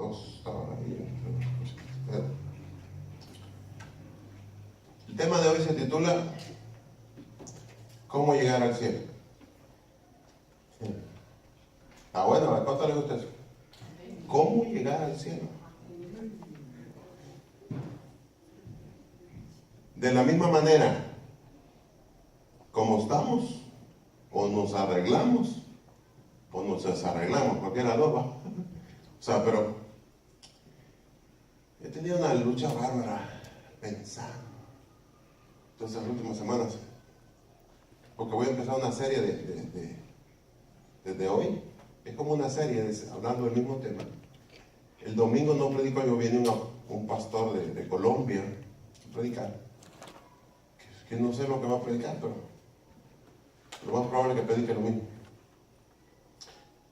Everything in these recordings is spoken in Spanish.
2 estaba ahí. El tema de hoy se titula ¿Cómo llegar al cielo? Ah, bueno, ¿a cuánto le gusta eso? ¿Cómo llegar al cielo? De la misma manera, como estamos, o nos arreglamos, o nos desarreglamos, cualquiera de las dos va. O sea, pero he tenido una lucha bárbara pensando todas las últimas semanas, porque voy a empezar una serie desde hoy. Es como una serie hablando del mismo tema. El domingo no predico yo, viene un pastor de Colombia a predicar, que no sé lo que va a predicar, pero lo más probable es que predique lo mismo.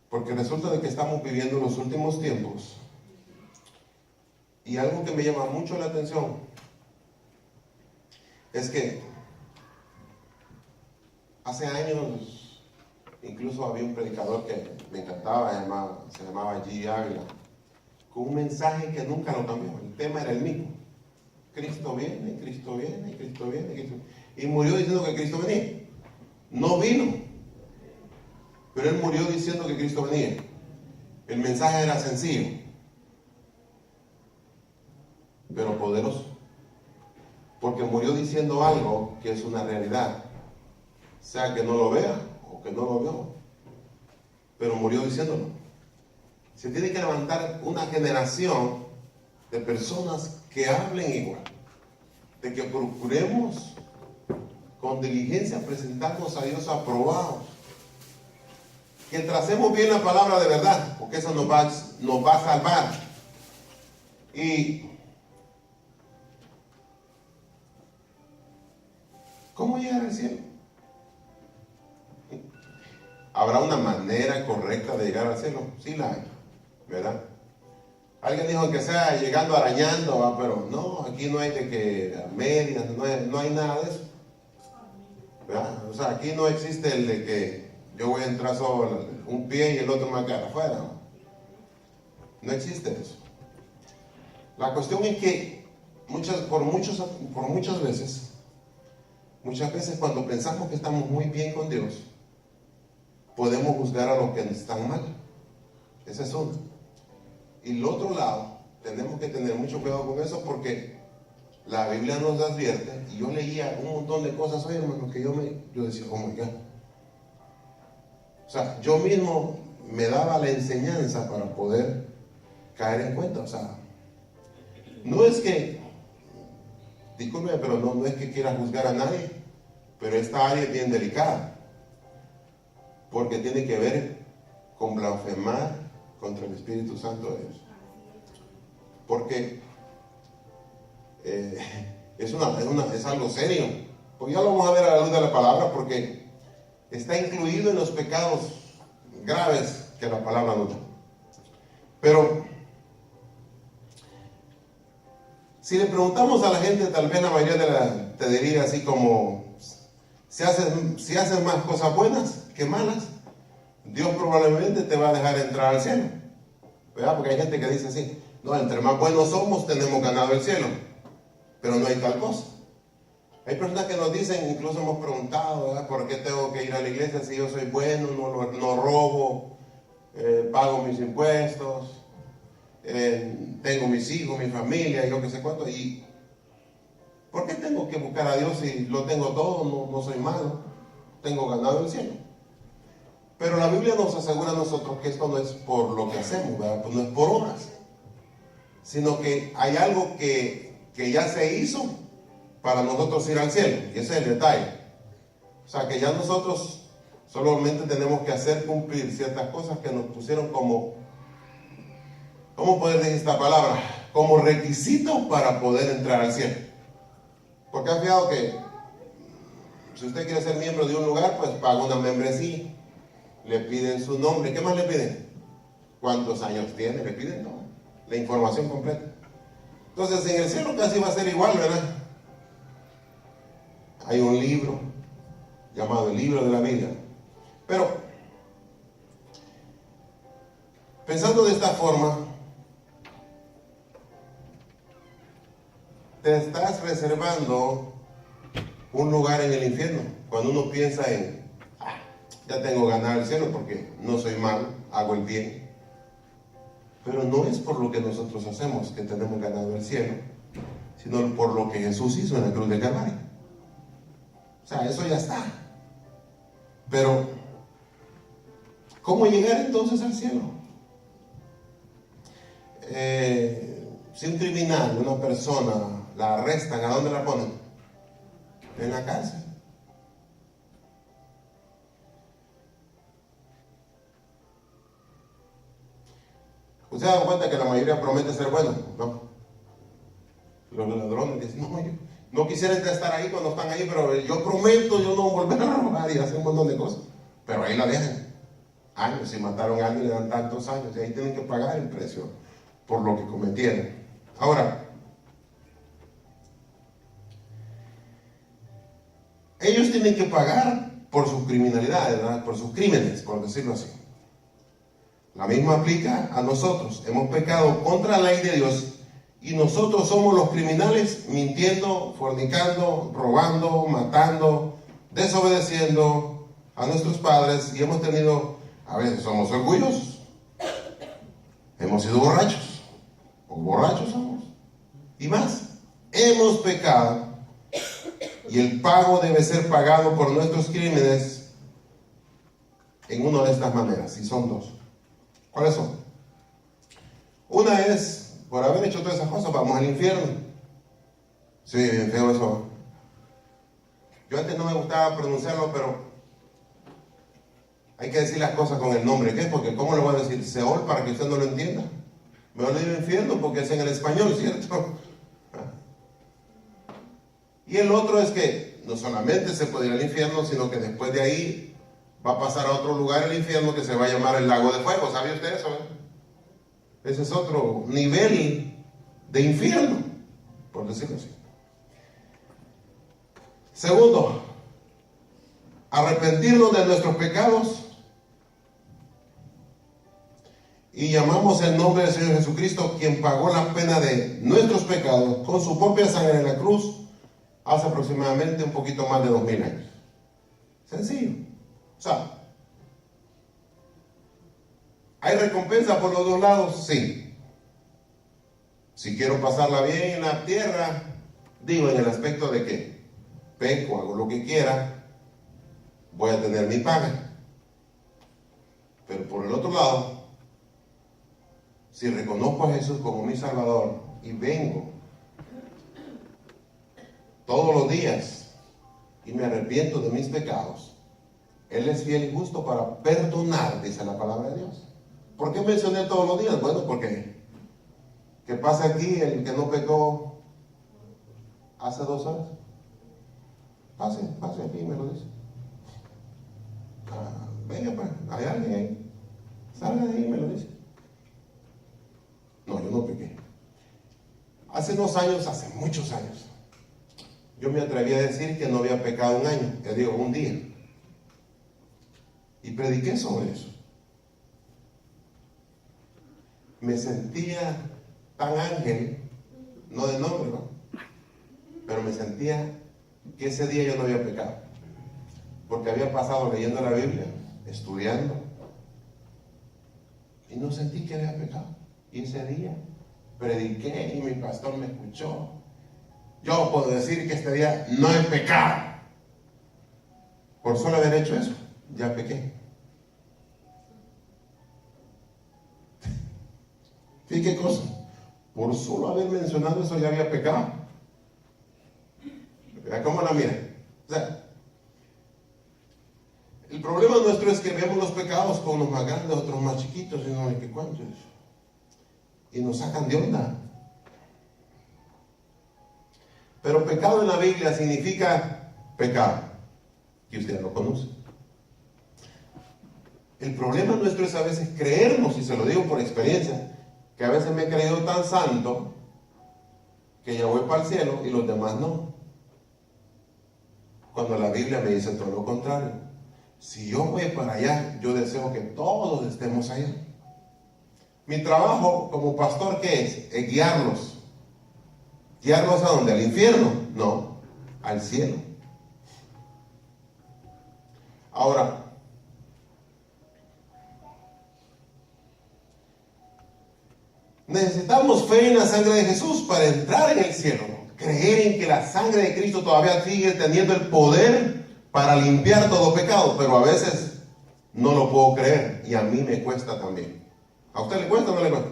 Porque resulta de que estamos viviendo los últimos tiempos, y algo que me llama mucho la atención es que hace años incluso había un predicador que me encantaba, se llamaba G. Ávila, con un mensaje que nunca lo cambió. El tema era el mismo: Cristo viene, Cristo viene, Cristo viene, Cristo viene. Y murió diciendo que Cristo venía. No vino, pero él murió diciendo que Cristo venía. El mensaje era sencillo, pero poderoso, porque murió diciendo algo que es una realidad, sea que no lo vea o que no lo veo, pero murió diciéndolo. Se tiene que levantar una generación de personas que hablen igual, de que procuremos con diligencia presentarnos a Dios aprobados, que tracemos bien la palabra de verdad, porque eso nos va a salvar. Y ¿cómo llegar al cielo? ¿Habrá una manera correcta de llegar al cielo? Sí la hay, ¿verdad? Alguien dijo que sea llegando arañando, pero no, aquí no hay de que a medias, no hay nada de eso, ¿verdad? O sea, aquí no existe el de que yo voy a entrar solo un pie y el otro me va a quedar afuera. No existe eso. La cuestión es que muchas veces cuando pensamos que estamos muy bien con Dios, podemos juzgar a los que están mal. Ese es uno. Y el otro lado, tenemos que tener mucho cuidado con eso, porque la Biblia nos advierte, y yo leía un montón de cosas hoy, hermano, que yo decía, oh my God. O sea, yo mismo me daba la enseñanza para poder caer en cuenta. O sea, no es que, disculpe, pero no es que quiera juzgar a nadie, pero esta área es bien delicada, porque tiene que ver con blasfemar contra el Espíritu Santo de Dios. Porque es algo serio. Pues ya lo vamos a ver a la luz de la palabra, porque está incluido en los pecados graves que la palabra nos da. Pero si le preguntamos a la gente, tal vez la mayoría te diría así como: si haces más cosas buenas que malas, Dios probablemente te va a dejar entrar al cielo, ¿verdad? Porque hay gente que dice así: no, entre más buenos somos, tenemos ganado el cielo. Pero no hay tal cosa. Hay personas que nos dicen, incluso hemos preguntado, ¿verdad?, ¿por qué tengo que ir a la iglesia si yo soy bueno, no robo, pago mis impuestos, tengo mis hijos, mi familia y lo que sé cuánto? ¿Y por qué tengo que buscar a Dios si lo tengo todo, no soy malo, tengo ganado el cielo? Pero la Biblia nos asegura a nosotros que esto no es por lo que hacemos, ¿verdad? Pues no es por obras, sino que hay algo que ya se hizo para nosotros ir al cielo, y ese es el detalle. O sea, que ya nosotros solamente tenemos que hacer cumplir ciertas cosas que nos pusieron como, ¿cómo poder decir esta palabra?, como requisito para poder entrar al cielo. Porque ha fijado que si usted quiere ser miembro de un lugar, pues paga una membresía, le piden su nombre. ¿Qué más le piden? ¿Cuántos años tiene? Le piden todo, la información completa. Entonces en el cielo casi va a ser igual, ¿verdad? Hay un libro llamado el libro de la vida. Pero pensando de esta forma, te estás reservando un lugar en el infierno. Cuando uno piensa en, ya tengo ganado el cielo porque no soy malo, hago el bien. Pero no es por lo que nosotros hacemos que tenemos ganado el cielo, sino por lo que Jesús hizo en la cruz de Calvario. O sea, eso ya está. Pero, ¿cómo llegar entonces al cielo? Si un criminal, una persona, la arrestan, ¿a dónde la ponen? En la cárcel. ¿Usted se da cuenta que la mayoría promete ser bueno? No. Los ladrones dicen, no, yo no quisiera estar ahí cuando están ahí, pero yo prometo yo no volver a robar y hacer un montón de cosas. Pero ahí la dejan. Años, si mataron a alguien le dan tantos años y ahí tienen que pagar el precio por lo que cometieron. Ahora, ellos tienen que pagar por sus criminalidades, ¿verdad? Por sus crímenes, por decirlo así. La misma aplica a nosotros. Hemos pecado contra la ley de Dios y nosotros somos los criminales mintiendo, fornicando, robando, matando, desobedeciendo a nuestros padres y hemos tenido, a veces somos orgullosos, hemos sido borrachos, o borrachos somos, y más, hemos pecado y el pago debe ser pagado por nuestros crímenes en una de estas maneras, y son dos. ¿Cuáles son? Una es, por haber hecho todas esas cosas, vamos al infierno. Sí, bien feo eso. Yo antes no me gustaba pronunciarlo, pero hay que decir las cosas con el nombre. ¿Qué? Porque ¿cómo le voy a decir Seol para que usted no lo entienda? Me voy a decir infierno porque es en el español, ¿cierto? Y el otro es que no solamente se puede ir al infierno, sino que después de ahí va a pasar a otro lugar el infierno que se va a llamar el lago de fuego. ¿Sabe usted eso? Ese es otro nivel de infierno, por decirlo así. Segundo, arrepentirnos de nuestros pecados y llamamos el nombre del Señor Jesucristo, quien pagó la pena de nuestros pecados con su propia sangre en la cruz hace aproximadamente un poquito más de 2000 años. Sencillo. O sea, ¿hay recompensa por los dos lados? Sí. Si quiero pasarla bien en la tierra, digo en el aspecto de que peco, hago lo que quiera, voy a tener mi paga. Pero por el otro lado, si reconozco a Jesús como mi Salvador y vengo todos los días y me arrepiento de mis pecados, Él es fiel y justo para perdonar, dice la palabra de Dios. ¿Por qué mencioné todos los días? Bueno, porque ¿qué pasa aquí el que no pecó hace 2 horas? Pase aquí y me lo dice. Venga pues, hay alguien ahí. Salga de ahí y me lo dice. No, yo no pequé. Hace muchos años, yo me atreví a decir que no había pecado un año, te digo, un día. Y prediqué sobre eso. Me sentía tan ángel, no de nombre, ¿no? Pero me sentía que ese día yo no había pecado. Porque había pasado leyendo la Biblia, estudiando, y no sentí que había pecado. Y ese día prediqué y mi pastor me escuchó. Yo puedo decir que este día no he pecado. Por solo haber hecho eso, ya pequé. Fíjate qué cosa. Por solo haber mencionado eso ya había pecado. Vea cómo la mira. O sea, el problema nuestro es que vemos los pecados con unos más grandes, otros más chiquitos, y no hay que cuántos. Y nos sacan de onda. Pero pecado en la Biblia significa pecado, que usted lo conoce. El problema nuestro es a veces creernos, y se lo digo por experiencia, que a veces me he creído tan santo que ya voy para el cielo y los demás no. Cuando la Biblia me dice todo lo contrario. Si yo voy para allá, yo deseo que todos estemos allá. Mi trabajo como pastor, ¿qué es? Es guiarlos ¿Guiarlos a dónde? ¿Al infierno? No, al cielo. Ahora, necesitamos fe en la sangre de Jesús para entrar en el cielo. Creer en que la sangre de Cristo todavía sigue teniendo el poder para limpiar todo pecado, pero a veces no lo puedo creer y a mí me cuesta también. ¿A usted le cuesta o no le cuesta?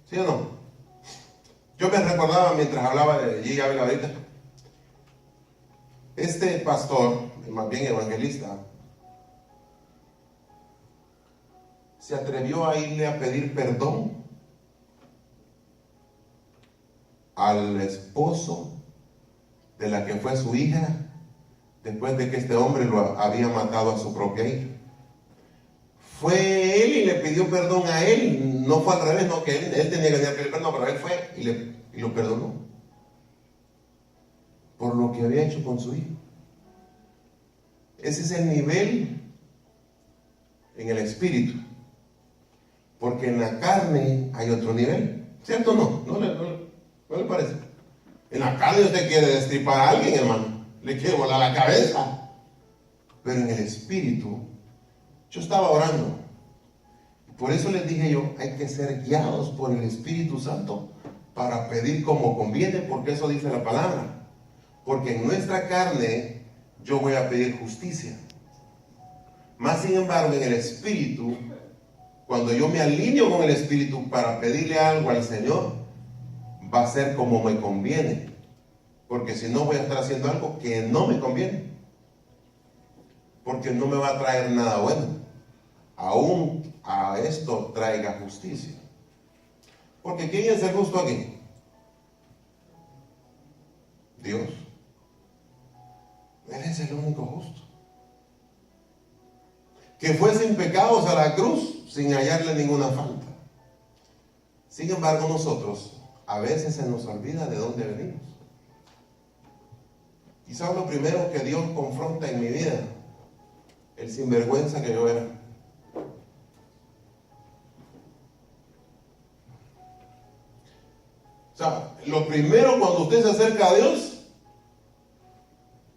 ¿Sí o no? Yo me recordaba mientras hablaba de G. Ávila ahorita, este pastor, más bien evangelista, se atrevió a irle a pedir perdón al esposo de la que fue su hija, después de que este hombre lo había matado a su propia hija. Fue él y le pidió perdón a él, no fue al revés, no, que él tenía que pedir perdón, pero él fue y lo perdonó por lo que había hecho con su hijo. Ese es el nivel en el espíritu, porque en la carne hay otro nivel, ¿cierto o no? ¿No le parece? En la carne usted quiere destripar a alguien, hermano, le quiere volar la cabeza, pero en el espíritu, yo estaba orando, por eso les dije yo, hay que ser guiados por el Espíritu Santo para pedir como conviene, porque eso dice la palabra, porque en nuestra carne yo voy a pedir justicia, más sin embargo en el espíritu, cuando yo me alineo con el espíritu para pedirle algo al Señor, va a ser como me conviene, porque si no voy a estar haciendo algo que no me conviene, porque no me va a traer nada bueno, aún a esto traiga justicia. Porque ¿quién es el justo aquí? Dios. Él es el único justo, que fue sin pecados a la cruz sin hallarle ninguna falta. Sin embargo, nosotros a veces se nos olvida de dónde venimos. Quizás lo primero que Dios confronta en mi vida, el sinvergüenza que yo era. O sea, lo primero cuando usted se acerca a Dios,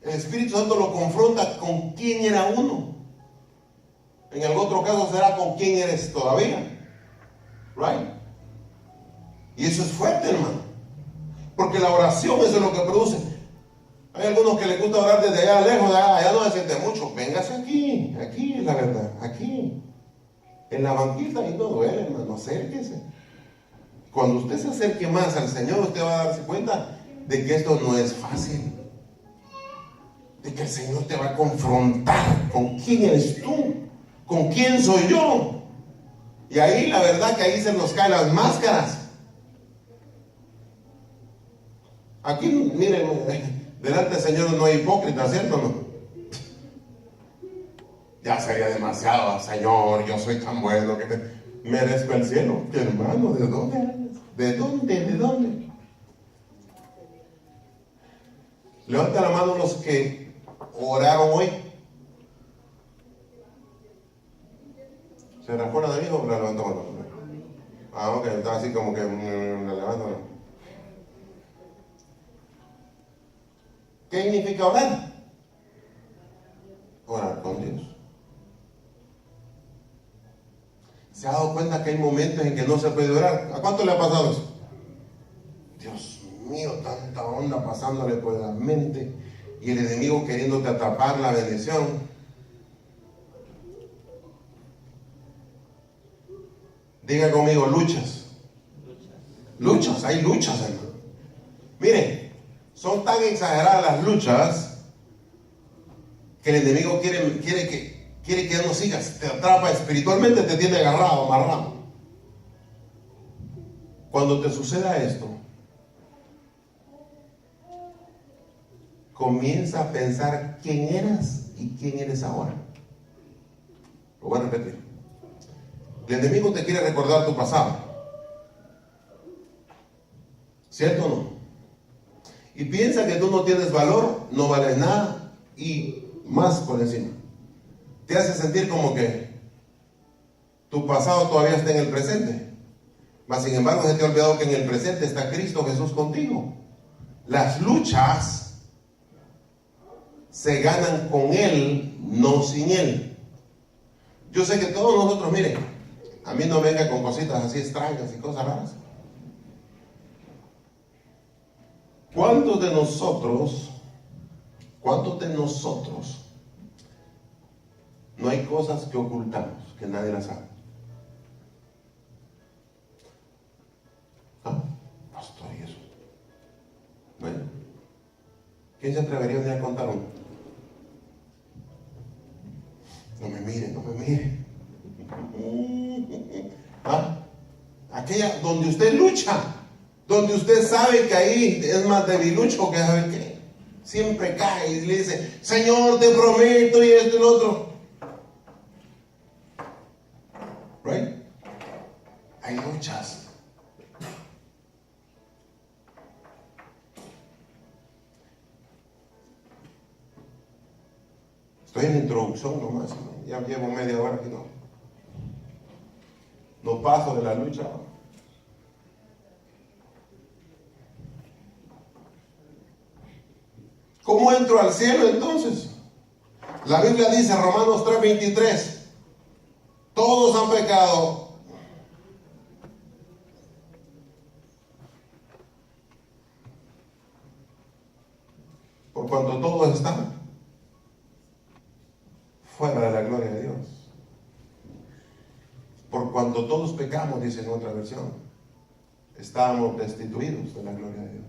el Espíritu Santo lo confronta con quién era uno. En el otro caso será con quién eres todavía. Right? Y eso es fuerte, hermano. Porque la oración, eso es lo que produce. Hay algunos que les gusta orar desde allá lejos, allá no se siente mucho. Véngase aquí es la verdad, aquí. En la banquita ahí no duele, hermano, acérquese. Cuando usted se acerque más al Señor, usted va a darse cuenta de que esto no es fácil. De que el Señor te va a confrontar con quién eres tú, con quién soy yo. Y ahí la verdad que ahí se nos caen las máscaras. Aquí, miren, delante del Señor no hay hipócrita, ¿cierto o no? Ya sería demasiado, Señor, yo soy tan bueno que merezco el cielo. Hermano, ¿de dónde eres? ¿De dónde? ¿De dónde? Levanta la mano los que oraron hoy. ¿Se recuerdan de mí o la levantó mano? Ah, ok, está así como que la levanto, ¿no? ¿Qué significa orar? Orar con Dios. ¿Se ha dado cuenta que hay momentos en que no se puede orar? ¿A cuánto le ha pasado eso? Dios mío, tanta onda pasándole por la mente y el enemigo queriéndote atrapar la bendición. Diga conmigo, luchas. Luchas, hay luchas, hermano. Miren, son tan exageradas las luchas que el enemigo quiere que ya no sigas, te atrapa espiritualmente, te tiene agarrado, amarrado. Cuando te suceda esto, comienza a pensar quién eras y quién eres ahora. Lo voy a repetir. El enemigo te quiere recordar tu pasado, ¿cierto o no? Y piensa que tú no tienes valor, no vales nada y más por encima. Te hace sentir como que tu pasado todavía está en el presente. Mas sin embargo se te ha olvidado que en el presente está Cristo Jesús contigo. Las luchas se ganan con Él, no sin Él. Yo sé que todos nosotros, miren, a mí no venga con cositas así extrañas y cosas raras. ¿Cuántos de nosotros no hay cosas que ocultamos, que nadie las sabe? Ah, pastor, ¿y eso? Bueno, ¿quién se atrevería a venir a contar uno? No me mire. ¿Ah? Aquella donde usted lucha, donde usted sabe que ahí es más debilucho que sabe que siempre cae y le dice, Señor, te prometo y esto y lo otro. Right? Hay luchas. Estoy en la introducción nomás, ¿no? Ya llevo media hora que no paso de la lucha. ¿Cómo entro al cielo entonces? La Biblia dice, Romanos 3:23, todos han pecado por cuanto todos están fuera de la gloria de Dios. Por cuanto todos pecamos, dice en otra versión, estábamos destituidos de la gloria de Dios.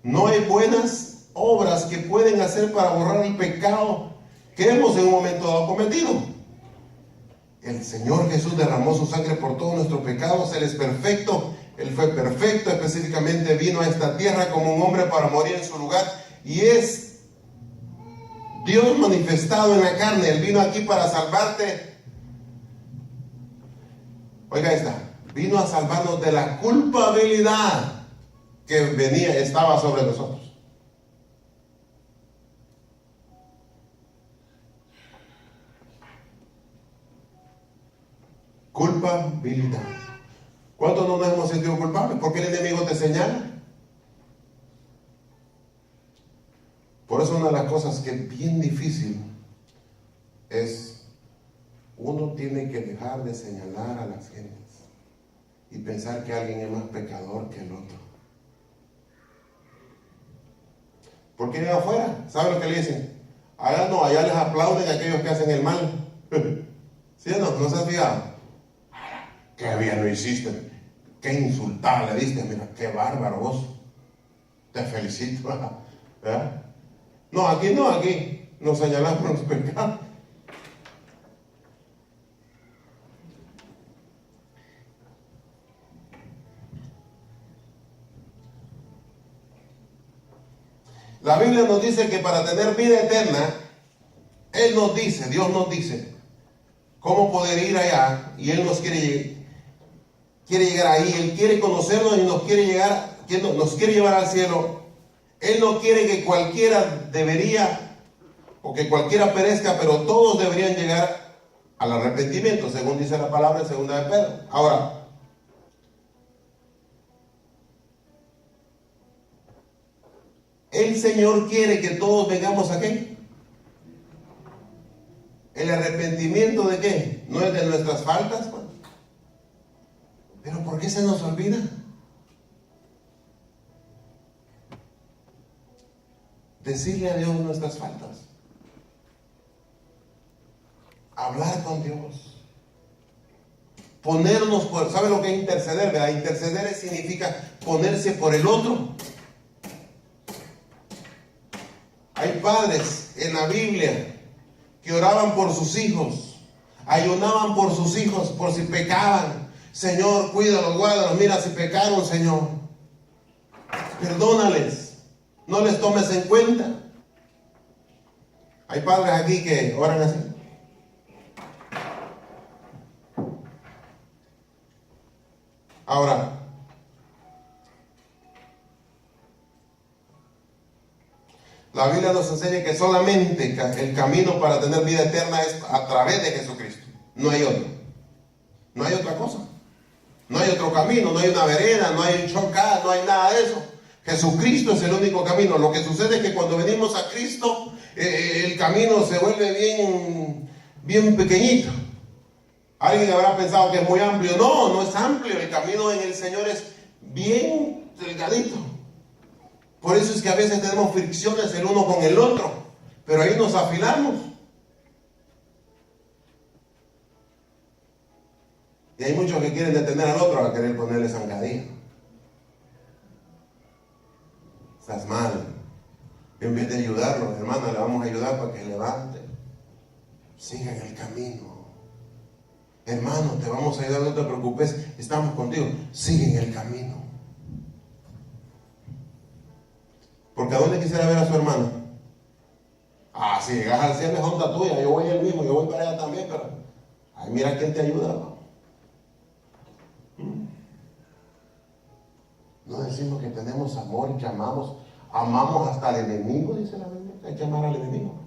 No hay buenas obras que pueden hacer para borrar el pecado que hemos en un momento dado cometido. El Señor Jesús derramó su sangre por todos nuestros pecados. Él es perfecto. Él fue perfecto. Específicamente vino a esta tierra como un hombre para morir en su lugar. Y es Dios manifestado en la carne. Él vino aquí para salvarte. Oiga esta. Vino a salvarnos de la culpabilidad que estaba sobre nosotros. Culpabilidad. ¿Cuántos no nos hemos sentido culpables? ¿Por qué el enemigo te señala? Por eso una de las cosas que es bien difícil es, uno tiene que dejar de señalar a las gentes y pensar que alguien es más pecador que el otro. Porque allá afuera, ¿saben lo que le dicen? Allá no, allá les aplauden a aquellos que hacen el mal. ¿Sí o no? ¿No se has fijado? Qué bien lo hiciste, qué insultada le diste, mira, qué bárbaro vos. Te felicito. ¿Verdad? No, aquí nos señalamos los pecados. La Biblia nos dice que para tener vida eterna, Dios nos dice, cómo poder ir allá, y Él nos quiere llegar ahí. Él quiere conocernos y nos quiere llevar al cielo. Él no quiere que cualquiera o que cualquiera perezca, pero todos deberían llegar al arrepentimiento, según dice la palabra en 2 de Pedro. Ahora, el Señor quiere que todos vengamos a ¿qué? ¿El arrepentimiento de qué? ¿No es de nuestras faltas? ¿Pero por qué se nos olvida? Decirle a Dios nuestras faltas. Hablar con Dios. Ponernos por... ¿Sabe lo que es interceder? ¿Verdad? Interceder significa ponerse por el otro. Hay padres en la Biblia que oraban por sus hijos, ayunaban por sus hijos, por si pecaban. Señor, cuídalos, guárdalos, mira si pecaron, Señor, perdónales, no les tomes en cuenta. Hay padres aquí que oran así. Ahora, la Biblia nos enseña que solamente el camino para tener vida eterna es a través de Jesucristo. No hay otro. No hay otra cosa. No hay otro camino, no hay una vereda, no hay un shortcut, no hay nada de eso. Jesucristo es el único camino. Lo que sucede es que cuando venimos a Cristo, el camino se vuelve bien pequeñito. Alguien habrá pensado que es muy amplio. No, no es amplio. El camino en el Señor es bien delgadito. Por eso es que a veces tenemos fricciones el uno con el otro. Pero ahí nos afilamos. Y hay muchos que quieren detener al otro a querer ponerle zancadilla. Estás mal. En vez de ayudarlo, hermano, le vamos a ayudar para que se levante. Siga en el camino. Hermano, te vamos a ayudar, no te preocupes, estamos contigo. Sigue en el camino. Porque ¿a dónde quisiera ver a su hermano? Ah, si llegas al cielo es onda tuya, yo voy el mismo, yo voy para allá también, pero ay, mira quién te ayuda, ¿no? No decimos que tenemos amor y que amamos hasta al enemigo, dice la Biblia. Hay que amar al enemigo.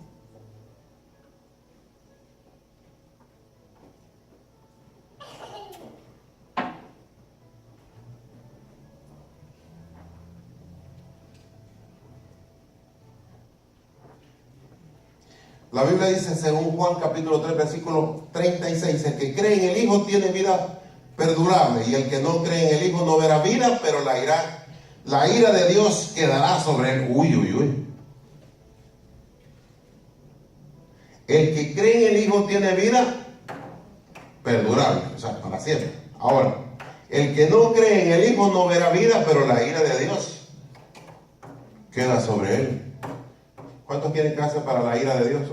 La Biblia dice, según Juan capítulo 3, versículo 36, el que cree en el Hijo tiene vida perdurable, y el que no cree en el Hijo no verá vida, pero la ira de Dios quedará sobre él. Uy, uy, uy. El que cree en el Hijo tiene vida perdurable, o sea, para siempre. Ahora, el que no cree en el Hijo no verá vida, pero la ira de Dios queda sobre él. ¿Cuántos quieren casa para la ira de Dios?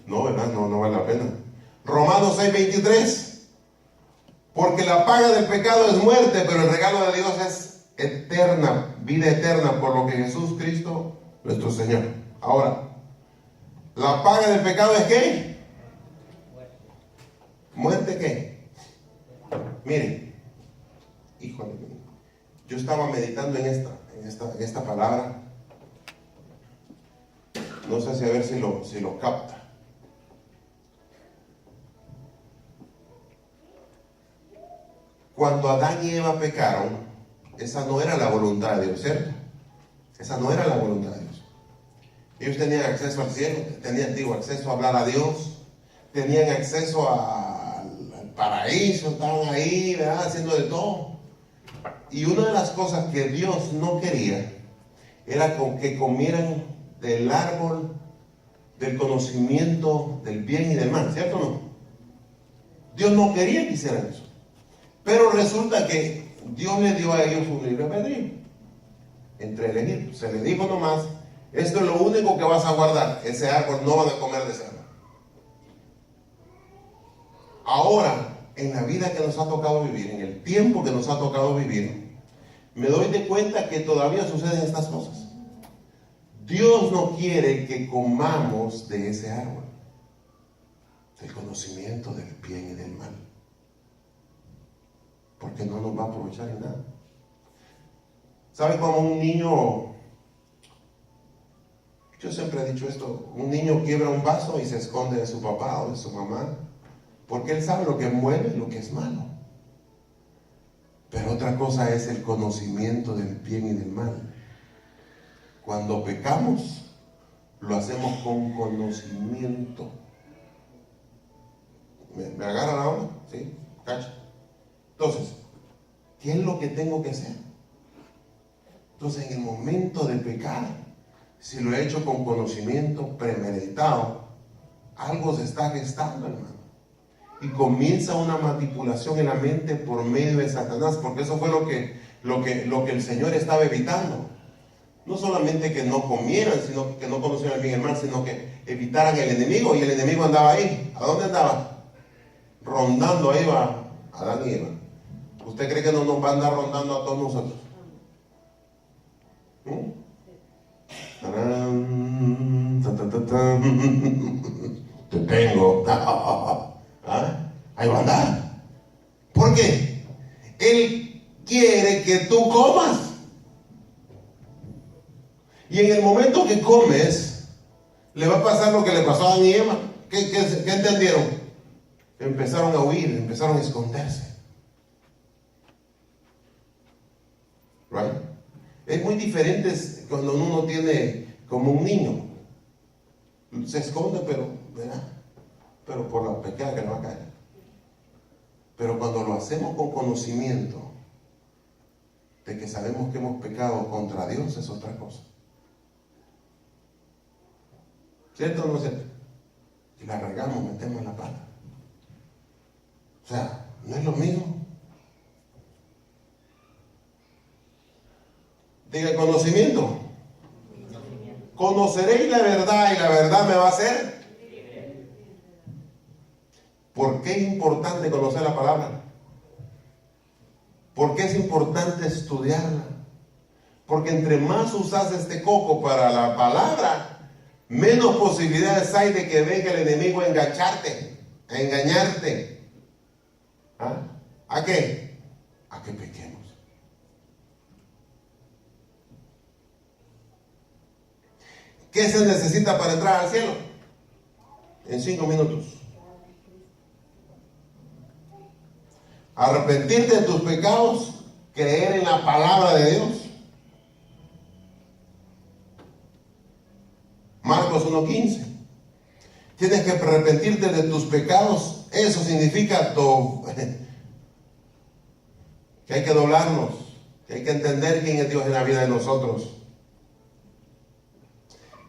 No, ¿verdad? No vale la pena. Romanos 6:23. Porque la paga del pecado es muerte, pero el regalo de Dios es eterna, vida eterna, por lo que Jesús Cristo, nuestro Señor. Ahora, ¿la paga del pecado es qué? ¿Muerte qué? Miren, híjole, yo estaba meditando en esta palabra. No sé si a ver si lo capta. Cuando Adán y Eva pecaron, esa no era la voluntad de Dios, ¿cierto? Esa no era la voluntad de Dios. Ellos tenían acceso al cielo, tenían acceso a hablar a Dios, tenían acceso al paraíso, estaban ahí, ¿verdad? Haciendo de todo. Y una de las cosas que Dios no quería era que comieran del árbol del conocimiento del bien y del mal, ¿cierto o no? Dios no quería que hicieran eso. Pero resulta que Dios le dio a ellos un libre albedrío entre elegir. Se les dijo nomás, esto es lo único que vas a guardar, ese árbol no van a comer de ese árbol. Ahora, en la vida que nos ha tocado vivir, en el tiempo que nos ha tocado vivir, me doy de cuenta que todavía suceden estas cosas. Dios no quiere que comamos de ese árbol, del conocimiento del bien y del mal, porque no nos va a aprovechar en nada. ¿Sabe cómo un niño, yo siempre he dicho esto, un niño quiebra un vaso y se esconde de su papá o de su mamá, porque él sabe lo que es bueno y lo que es malo? Pero otra cosa es el conocimiento del bien y del mal. Cuando pecamos, lo hacemos con conocimiento. ¿Me agarra la onda? ¿Sí? ¿Cacha? Entonces, ¿qué es lo que tengo que hacer? Entonces, en el momento de pecar, si lo he hecho con conocimiento premeditado, algo se está gestando, hermano. Y comienza una manipulación en la mente por medio de Satanás, porque eso fue lo que el Señor estaba evitando. No solamente que no comieran, sino que no conocieran el bien y el mal, sino que evitaran el enemigo. Y el enemigo andaba ahí. ¿A dónde andaba? Rondando, ahí va Adán y Eva. ¿Usted cree que no nos va a andar rondando a todos nosotros? Te tengo. ¿Ah? Ahí va a andar. ¿Por qué? Él quiere que tú comas. Y en el momento que comes, le va a pasar lo que le pasó a Adán y Eva. ¿Qué entendieron? empezaron a huir, empezaron a esconderse. Right? Es muy diferente cuando uno tiene como un niño. Se esconde, pero, ¿verdad? Pero por la pecada que no va a caer. Pero cuando lo hacemos con conocimiento de que sabemos que hemos pecado contra Dios, es otra cosa. ¿Cierto o no cierto? Y la regamos, metemos la pata. O sea, no es lo mismo. Diga conocimiento. Conoceréis la verdad y la verdad me va a hacer. ¿Por qué es importante conocer la palabra? ¿Por qué es importante estudiarla? Porque entre más usas este coco para la palabra, menos posibilidades hay de que venga el enemigo a engancharte, a engañarte. ¿Ah? ¿A qué? A que pequemos. ¿Qué se necesita para entrar al cielo? En 5 minutos. Arrepentirte de tus pecados, creer en la palabra de Dios. Marcos 1:15. Tienes que arrepentirte de tus pecados. Eso significa que hay que doblarnos, que hay que entender quién es Dios en la vida de nosotros.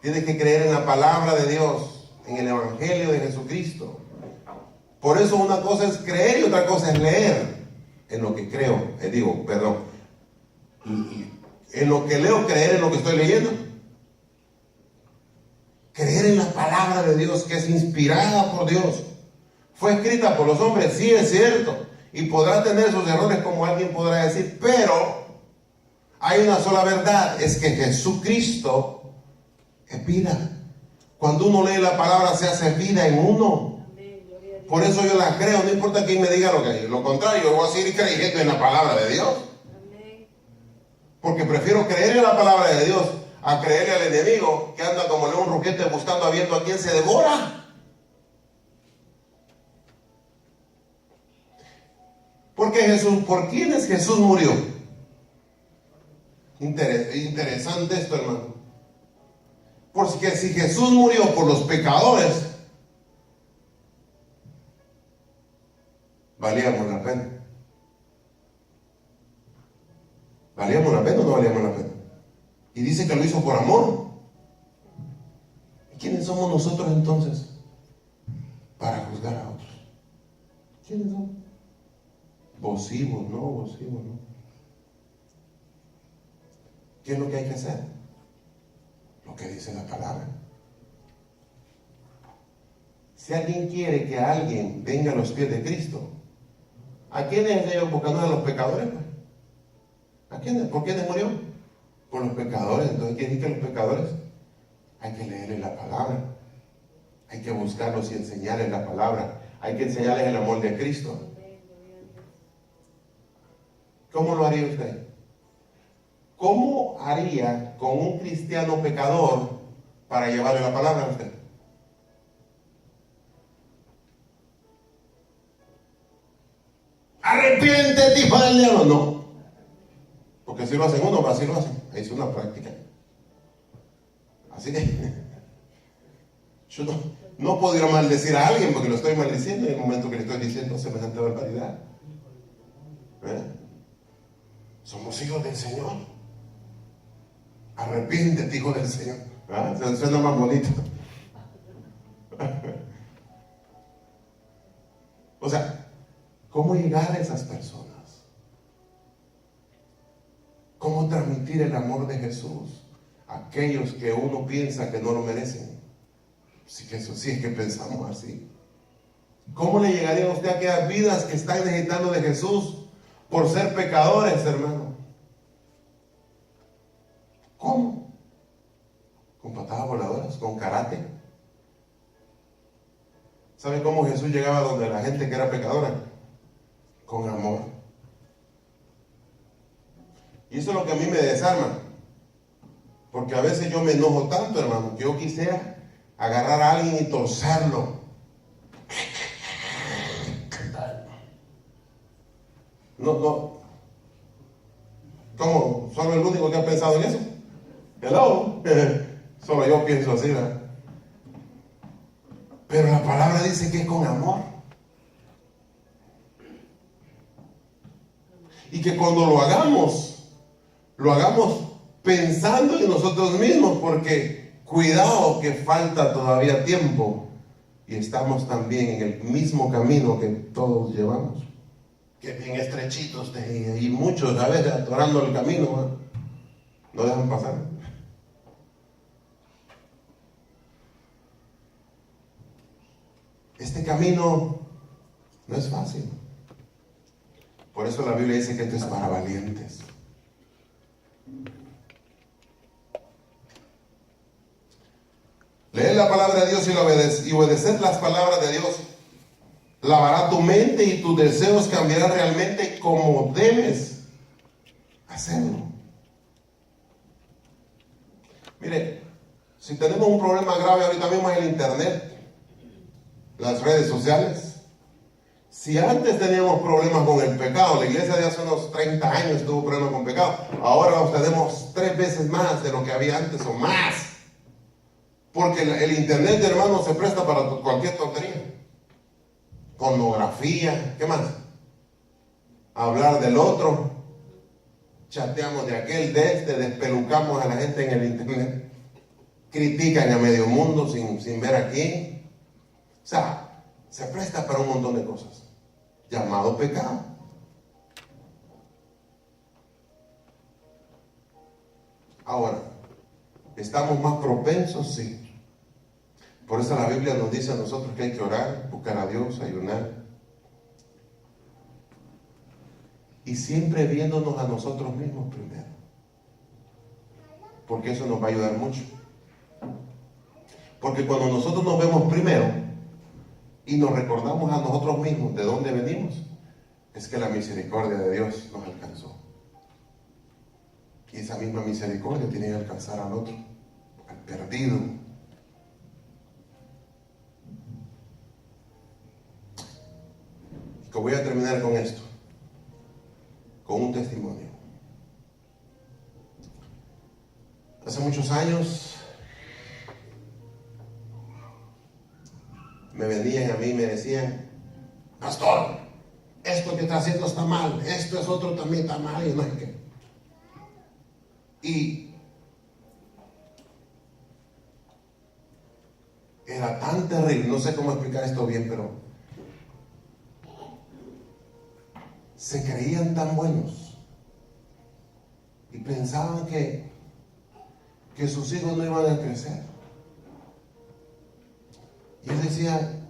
Tienes que creer en la palabra de Dios, en el Evangelio de Jesucristo. Por eso una cosa es creer y otra cosa es leer en lo que creo. En lo que leo, creer en lo que estoy leyendo. Creer en la palabra de Dios, que es inspirada por Dios. Fue escrita por los hombres, sí es cierto. Y podrá tener sus errores, como alguien podrá decir, pero hay una sola verdad, es que Jesucristo es vida. Cuando uno lee la palabra, se hace vida en uno. Por eso yo la creo, no importa quién me diga lo contrario, yo voy a seguir creyendo en la palabra de Dios. Porque prefiero creer en la palabra de Dios a creerle al enemigo que anda como león rugiente buscando, viendo a quién se devora. Porque Jesús, ¿por quiénes Jesús murió? Interesante esto, hermano. Porque si Jesús murió por los pecadores, ¿valíamos la pena? ¿Valíamos la pena o no valíamos la pena? Y dice que lo hizo por amor. ¿Y quiénes somos nosotros entonces para juzgar a otros? ¿Quiénes somos? Vocivos, no. ¿Qué es lo que hay que hacer? Lo que dice la palabra. Si alguien quiere que alguien venga a los pies de Cristo, ¿a quiénes ellos buscando? A los pecadores, pues. ¿A quiénes? ¿Por quiénes murió? Por los pecadores. Entonces quiere decir que los pecadores hay que leerles la palabra, hay que buscarlos y enseñarles la palabra, hay que enseñarles el amor de Cristo. ¿Cómo lo haría usted? ¿Cómo haría con un cristiano pecador para llevarle la palabra a usted? Arrepiéntete, hijo del diablo. No. Porque si lo hacen uno, así lo hacen. Ahí es una práctica. Así que yo no puedo ir a maldecir a alguien porque lo estoy maldiciendo en el momento que le estoy diciendo semejante barbaridad. Somos hijos del Señor. Arrepiéntete, hijo del Señor. Se suena más bonito. O sea, ¿cómo llegar a esas personas? ¿Cómo transmitir el amor de Jesús a aquellos que uno piensa que no lo merecen? Si es que pensamos así. ¿Cómo le llegaría a usted a aquellas vidas que están necesitando de Jesús por ser pecadores, hermano? ¿Cómo? ¿Con patadas voladoras? ¿Con karate? ¿Sabe cómo Jesús llegaba donde la gente que era pecadora? Con amor. Y eso es lo que a mí me desarma. Porque a veces yo me enojo tanto, hermano, que yo quisiera agarrar a alguien y torcerlo. No. ¿Cómo? ¿Solo el único que ha pensado en eso? Hello. Solo yo pienso así, ¿verdad? Pero la palabra dice que es con amor. Y que cuando lo hagamos pensando en nosotros mismos, porque cuidado que falta todavía tiempo y estamos también en el mismo camino que todos llevamos, que bien estrechitos y muchos a veces atorando el camino, no dejan pasar. Este camino no es fácil. Por eso la Biblia dice que esto es para valientes. Leer la palabra de Dios y obedecer las palabras de Dios lavará tu mente y tus deseos cambiarán realmente como debes hacerlo. Mire, si tenemos un problema grave ahorita mismo en el internet, las redes sociales. Si antes teníamos problemas con el pecado, la iglesia de hace unos 30 años tuvo problemas con pecado, ahora los tenemos 3 veces más de lo que había antes o más. Porque el internet, hermano, se presta para cualquier tontería. Pornografía, ¿qué más? Hablar del otro, chateamos de aquel, de este, despelucamos a la gente en el internet, critican a medio mundo sin ver a quién. O sea, se presta para un montón de cosas, llamado pecado. Ahora, ¿estamos más propensos? Sí. Por eso la Biblia nos dice a nosotros que hay que orar, buscar a Dios, ayunar. Y siempre viéndonos a nosotros mismos primero. Porque eso nos va a ayudar mucho. Porque cuando nosotros nos vemos primero y nos recordamos a nosotros mismos de dónde venimos, es que la misericordia de Dios nos alcanzó. Y esa misma misericordia tiene que alcanzar al otro, al perdido. Y que voy a terminar con esto, con un testimonio. Hace muchos años me venían a mí y me decían: pastor, esto que está haciendo está mal, esto es otro también está mal, y no sé qué. Y era tan terrible, no sé cómo explicar esto bien, pero se creían tan buenos y pensaban que sus hijos no iban a crecer. Y yo decía,